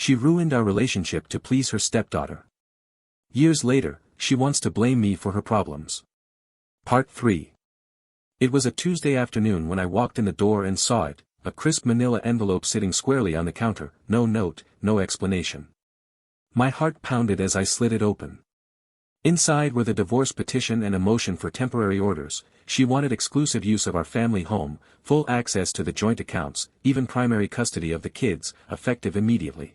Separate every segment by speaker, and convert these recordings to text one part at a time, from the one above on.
Speaker 1: She ruined our relationship to please her stepdaughter. Years later, she wants to blame me for her problems. Part 3. It was a Tuesday afternoon when I walked in the door and saw it, a crisp manila envelope sitting squarely on the counter, no note, no explanation. My heart pounded as I slid it open. Inside were the divorce petition and a motion for temporary orders. She wanted exclusive use of our family home, full access to the joint accounts, even primary custody of the kids, effective immediately.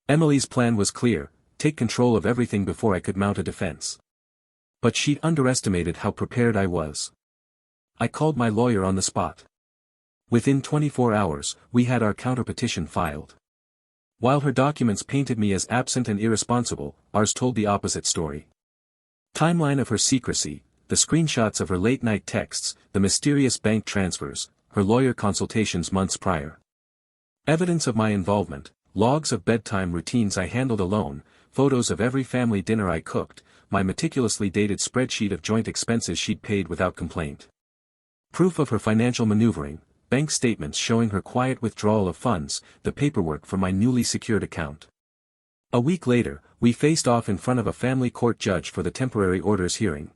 Speaker 1: Emily's plan was clear: take control of everything before I could mount a defense. But she underestimated how prepared I was. I called my lawyer on the spot. Within 24 hours, we had our counterpetition filed. While her documents painted me as absent and irresponsible, ours told the opposite story. Timeline of her secrecy, the screenshots of her late-night texts, the mysterious bank transfers, her lawyer consultations months prior. Evidence of my involvement, logs of bedtime routines I handled alone, photos of every family dinner I cooked, my meticulously dated spreadsheet of joint expenses she'd paid without complaint. Proof of her financial maneuvering, bank statements showing her quiet withdrawal of funds, the paperwork for my newly secured account. A week later, we faced off in front of a family court judge for the temporary orders hearing.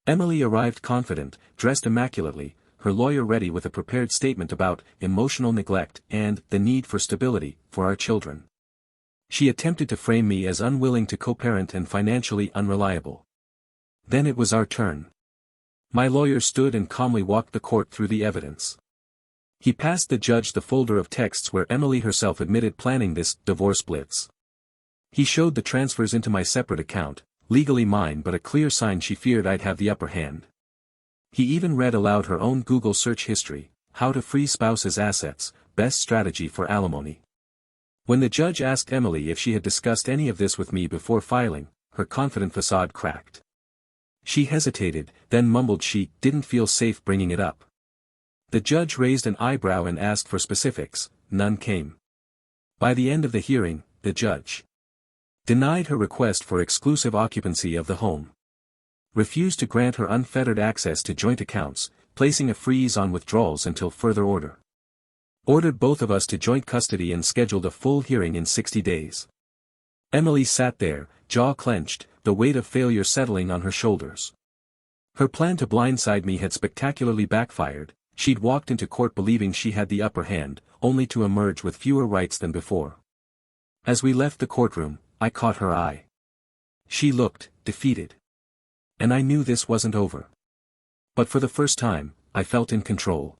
Speaker 1: Emily arrived confident, dressed immaculately, her lawyer ready with a prepared statement about emotional neglect and the need for stability for our children. She attempted to frame me as unwilling to co-parent and financially unreliable. Then it was our turn. My lawyer stood and calmly walked the court through the evidence. He passed the judge the folder of texts where Emily herself admitted planning this divorce blitz. He showed the transfers into my separate account, legally mine but a clear sign she feared I'd have the upper hand. He even read aloud her own Google search history: how to freeze spouse's assets, best strategy for alimony. When the judge asked Emily if she had discussed any of this with me before filing, her confident facade cracked. She hesitated, then mumbled she didn't feel safe bringing it up. The judge raised an eyebrow and asked for specifics. None came. By the end of the hearing, the judge denied her request for exclusive occupancy of the home, refused to grant her unfettered access to joint accounts, placing a freeze on withdrawals until further order. Ordered both of us to joint custody and scheduled a full hearing in 60 days. Emily sat there, jaw clenched, the weight of failure settling on her shoulders. Her plan to blindside me had spectacularly backfired. She'd walked into court believing she had the upper hand, only to emerge with fewer rights than before. As we left the courtroom, I caught her eye. She looked defeated. And I knew this wasn't over. But for the first time, I felt in control.